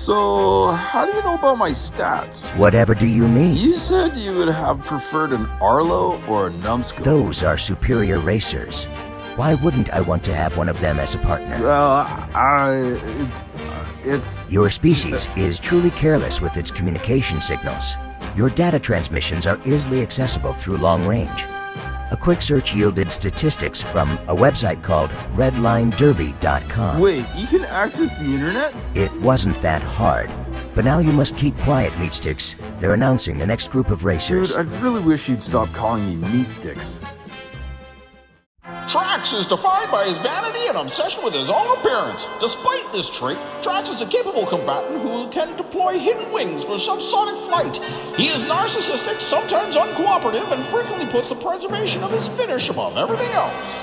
So, how do you know about my stats? Whatever do you mean? You said you would have preferred an Arlo or a numbskull. Those are superior racers. Why wouldn't I want to have one of them as a partner? It's... Your species is truly careless with its communication signals. Your data transmissions are easily accessible through long range. A quick search yielded statistics from a website called redlinederby.com. Wait, you can access the internet? It wasn't that hard. But now you must keep quiet, Meatsticks. They're announcing the next group of racers. Dude, I really wish you'd stop calling me Meatsticks. Trax is defined by his vanity and obsession with his own appearance. Despite this trait, Trax is a capable combatant who can deploy hidden wings for subsonic flight. He is narcissistic, sometimes uncooperative, and frequently puts the preservation of his finish above everything else.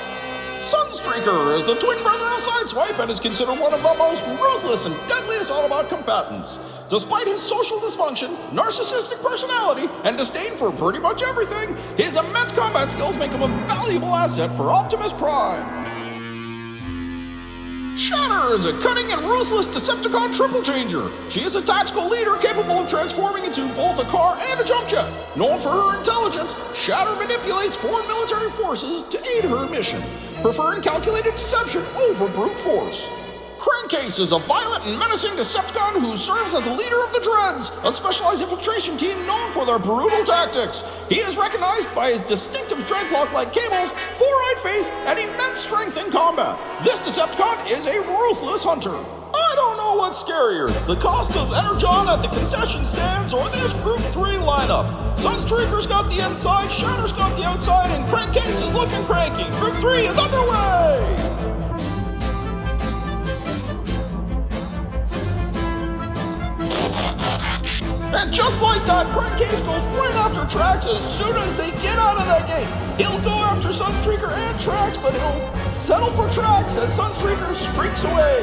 Sunstreaker is the twin brother of Sideswipe and is considered one of the most ruthless and deadliest Autobot combatants. Despite his social dysfunction, narcissistic personality, and disdain for pretty much everything, his immense combat skills make him a valuable asset for Optimus Prime. Shatter is a cunning and ruthless Decepticon triple changer. She is a tactical leader capable of transforming into both a car and a jump jet. Known for her intelligence, Shatter manipulates foreign military forces to aid her mission, preferring calculated deception over brute force. Crankcase is a violent and menacing Decepticon who serves as the leader of the Dreads, a specialized infiltration team known for their brutal tactics. He is recognized by his distinctive dreadlock-like cables, four-eyed face, and immense strength in combat. This Decepticon is a ruthless hunter. I don't know what's scarier, the cost of Energon at the concession stands or this Group 3 lineup. Sunstreaker's got the inside, Shatter's got the outside, and Crankcase is looking cranky. Group 3 is underway! And just like that, Crankcase goes right after Trax as soon as they get out of that gate. He'll go after Sunstreaker and Trax, but he'll settle for Trax as Sunstreaker streaks away.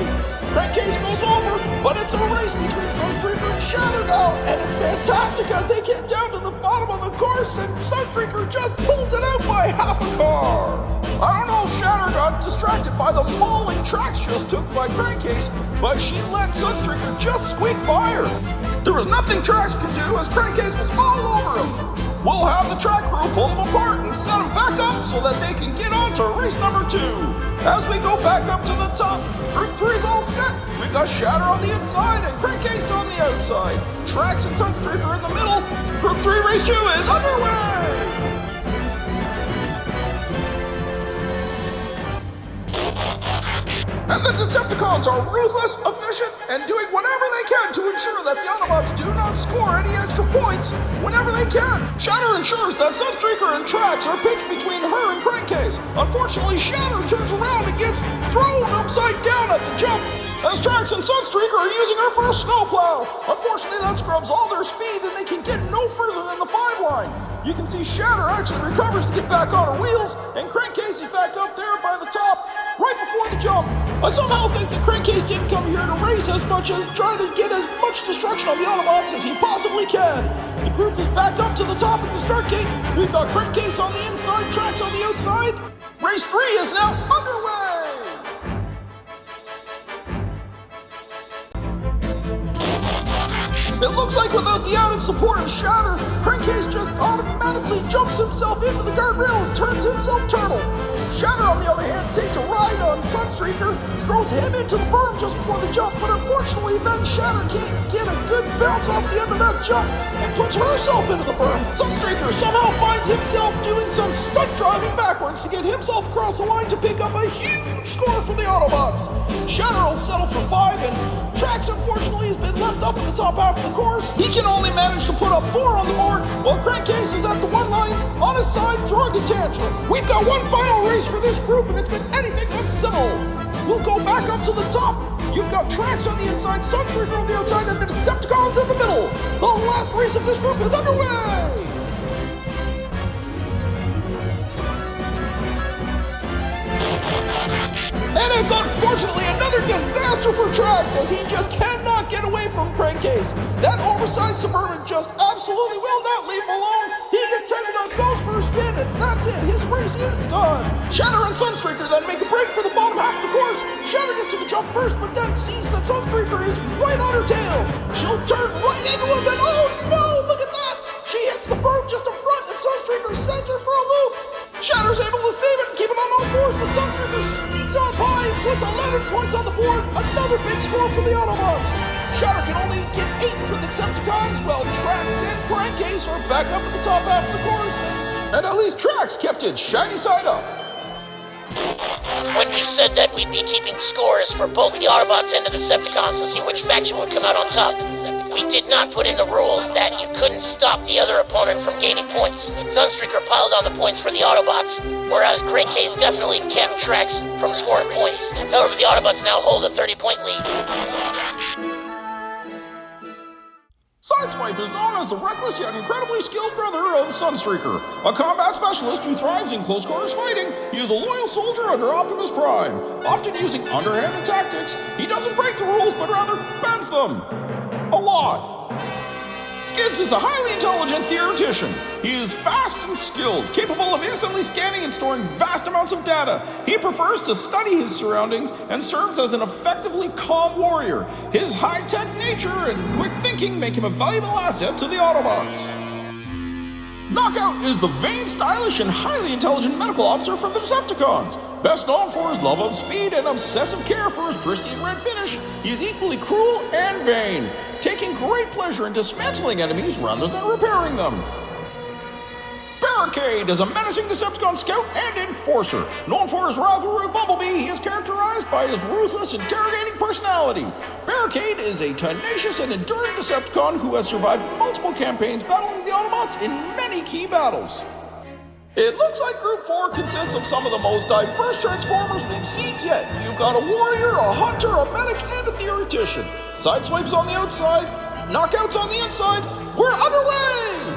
Crankcase goes over, but it's a race between Sunstreaker and Shatter now, and it's fantastic as they get down to the bottom of the course, and Sunstreaker just pulls it out by half a car. I don't know if Shatter got distracted by the mauling Trax just took by Crankcase, but she let Sunstreaker just squeak by her. There was nothing Trax could do as Crankcase was all over him. We'll have the track crew pull them apart and set them back up so that they can get on to race number 2. As we go back up to the top, Group 3's all set. We've got Shatter on the inside and Crankcase on the outside. Trax and Sunstreaker in the middle. Group 3 race 2 is underway! And the Decepticons are ruthless, efficient, and doing whatever they can to ensure that the Autobots do not score any extra points whenever they can. Shatter ensures that Sunstreaker and Trax are pitched between her and Crankcase. Unfortunately, Shatter turns around and gets thrown upside down at the jump as Trax and Sunstreaker are using her for a snowplow. Unfortunately, that scrubs all their speed and they can get no further than the 5 line. You can see Shatter actually recovers to get back on her wheels, and Crankcase is back up there by the top right before the jump. I somehow think that Crankcase didn't come here to race as much as try to get as much destruction on the Autobots as he possibly can. The group is back up to the top of the start gate. We've got Crankcase on the inside, Trax on the outside. Race 3 is now underway! It looks like without the added support of Shatter, Crankcase just automatically jumps himself into the guardrail and turns himself turtle. Shatter, on the other hand, takes a ride on Sunstreaker, throws him into the berm just before the jump, but unfortunately then Shatter can't get a good bounce off the end of that jump and puts herself into the berm. Sunstreaker somehow finds himself doing some stunt driving backwards to get himself across the line to pick up a huge score for the Autobots. Shatter will settle for 5, and Trax unfortunately has been left up in the top half of the course. He can only manage to put up 4 on the board, while Crankcase is at the 1 line on his side throwing a tantrum. We've got one final race for this group, and it's been anything but civil. We'll go back up to the top. You've got Trax on the inside, Sunstreaker on the outside, and the Decepticons in the middle. The last race of this group is underway! And it's unfortunately another disaster for Trax as he just cannot get away from Crankcase. That oversized Suburban just absolutely will not leave him alone. He gets tangled up, goes for a spin, and that's it. His race is done. Shatter and Sunstreaker then make a break for the bottom half of the course. Shatter gets to the jump first, but then sees that Sunstreaker is right on her tail. She'll turn right into him, and oh no, look at that! She hits the berm just in front, and Sunstreaker sends her for a loop. Shatter's able to save it and keep it on all fours, but Sunstreaker sneaks on by and puts 11 points on the board. Another big score for the Autobots. Shatter can only get 8 for the Decepticons, while Trax and Crankcase are back up at the top half of the course, and at least Trax kept it shiny side up. When we said that we'd be keeping scores for both the Autobots and the Decepticons to see which faction would come out on top, we did not put in the rules that you couldn't stop the other opponent from gaining points. Sunstreaker piled on the points for the Autobots, whereas Crankcase definitely kept Trax from scoring points. However, the Autobots now hold a 30-point lead. Sideswipe is known as the reckless yet incredibly skilled brother of Sunstreaker, a combat specialist who thrives in close quarters fighting. He is a loyal soldier under Optimus Prime, often using underhanded tactics. He doesn't break the rules, but rather bends them. A lot. Skids is a highly intelligent theoretician. He is fast and skilled, capable of instantly scanning and storing vast amounts of data. He prefers to study his surroundings and serves as an effectively calm warrior. His high-tech nature and quick thinking make him a valuable asset to the Autobots. Knockout is the vain, stylish, and highly intelligent medical officer for the Decepticons. Best known for his love of speed and obsessive care for his pristine red finish, he is equally cruel and vain, taking great pleasure in dismantling enemies rather than repairing them. Barricade is a menacing Decepticon scout and enforcer. Known for his rivalry with Bumblebee, he is characterized by his ruthless, interrogating personality. Barricade is a tenacious and enduring Decepticon who has survived multiple campaigns battling the Autobots in many key battles. It looks like Group 4 consists of some of the most diverse Transformers we've seen yet. You've got a warrior, a hunter, a medic, and a theoretician. Sideswipe's on the outside, Knockout's on the inside. We're underway!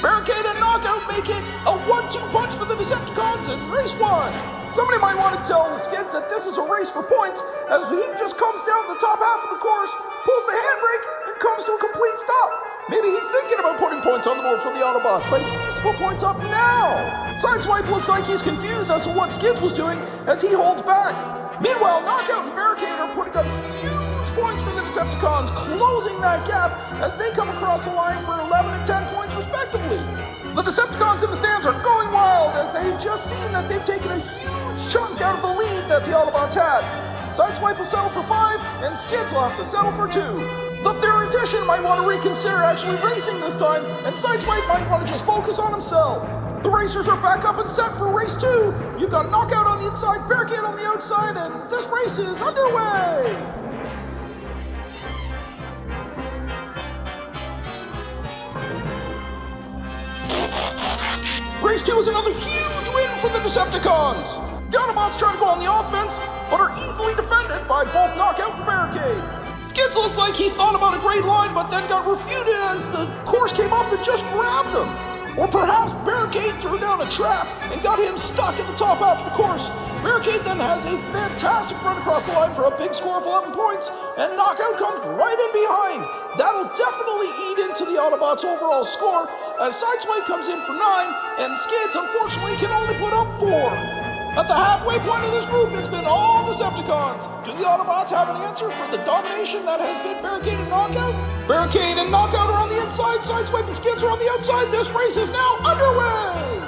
Barricade and Knockout make it a 1-2 punch for the Decepticons in race 1. Somebody might want to tell Skids that this is a race for points, as he just comes down the top half of the course, pulls the handbrake, and comes to a complete stop. Maybe he's thinking about putting points on the board for the Autobots, but he needs to put points up now. Sideswipe looks like he's confused as to what Skids was doing as he holds back. Meanwhile, Knockout and Barricade are putting up huge points for the Decepticons, closing that gap as they come across the line for 11 and 10 points respectively. The Decepticons in the stands are going wild as they've just seen that they've taken a huge chunk out of the lead that the Autobots had. Sideswipe will settle for 5, and Skids will have to settle for 2. The theoretician might want to reconsider actually racing this time, and Sideswipe might want to just focus on himself. The racers are back up and set for race 2. You've got Knockout on the inside, Barricade on the outside, and this race is underway! Race 2 is another huge win for the Decepticons! The Autobots try to go on the offense, but are easily defended by both Knockout and Barricade. Skids looks like he thought about a great line, but then got refuted as the course came up and just grabbed him. Or perhaps Barricade threw down a trap and got him stuck at the top half of the course. Barricade then has a fantastic run across the line for a big score of 11 points, and Knockout comes right in behind. That'll definitely eat into the Autobots' overall score, as Sideswipe comes in for 9, and Skids unfortunately can only put up 4. At the halfway point of this group, it's been all Decepticons. Do the Autobots have an answer for the domination that has been Barricade and Knockout? Barricade and Knockout are on the inside, Sideswipe and Skids are on the outside. This race is now underway!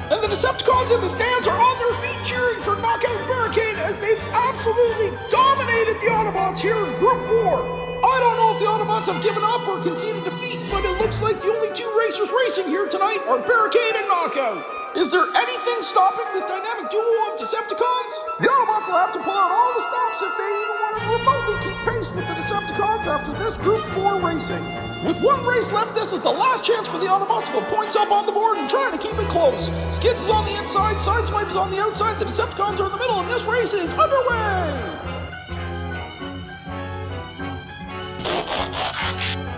And the Decepticons in the stands are on their feet cheering for Knockout and Barricade as they've absolutely dominated the Autobots here in Group 4. I don't know if the Autobots have given up or conceded defeat, but it looks like the only 2 racers racing here tonight are Barricade and Knockout. Is there anything stopping this dynamic duo of Decepticons? The Autobots will have to pull out all the stops if they even want to remotely keep pace with the Decepticons after this Group 4 racing. With 1 race left, this is the last chance for the Autobots to put points up on the board and try to keep it close. Skids is on the inside, Sideswipe is on the outside, the Decepticons are in the middle, and this race is underway!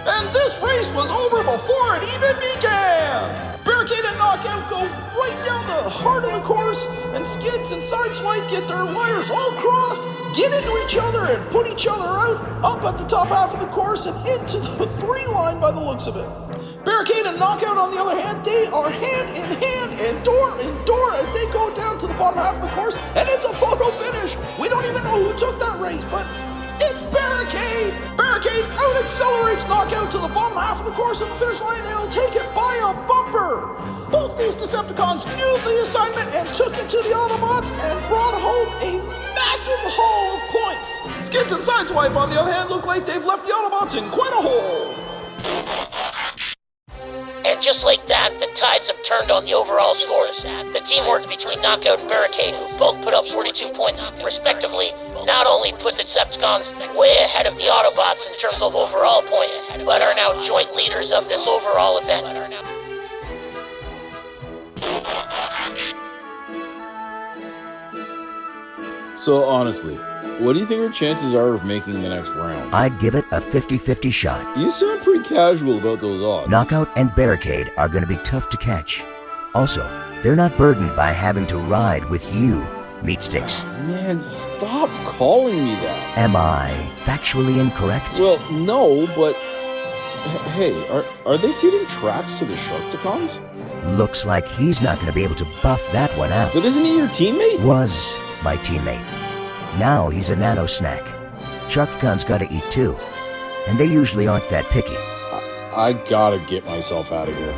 And this race was over before it even began! Barricade and Knockout go right down the heart of the course, and Skids and Sideswipe get their wires all crossed, get into each other, and put each other out up at the top half of the course and into the 3 line by the looks of it. Barricade and Knockout, on the other hand, they are hand in hand and door in door as they go down to the bottom half of the course, and it's a photo finish. We don't even know who took that race, but it's Barricade! Barricade out-accelerates Knockout to the bottom half of the course at the finish line, and he'll take it by a bumper. Both these Decepticons knew the assignment and took it to the Autobots and brought home a massive haul of points. Skids and Sideswipe, on the other hand, look like they've left the Autobots in quite a hole. And just like that, the tides have turned on the overall scores. The teamwork between Knockout and Barricade, who both put up 42 points respectively, not only put the Decepticons way ahead of the Autobots in terms of overall points, but are now joint leaders of this overall event. So honestly, what do you think our chances are of making the next round? I'd give it a 50-50 shot. You sound pretty casual about those odds. Knockout and Barricade are going to be tough to catch. Also, they're not burdened by having to ride with you, Meatsticks. Man, stop calling me that. Am I factually incorrect? Well, no, but hey, are they feeding tracks to the Sharkticons? Looks like he's not going to be able to buff that one out. But isn't he your teammate? Was my teammate. Now he's a nano snack. Sharkticons gotta eat too. And they usually aren't that picky. I gotta get myself out of here.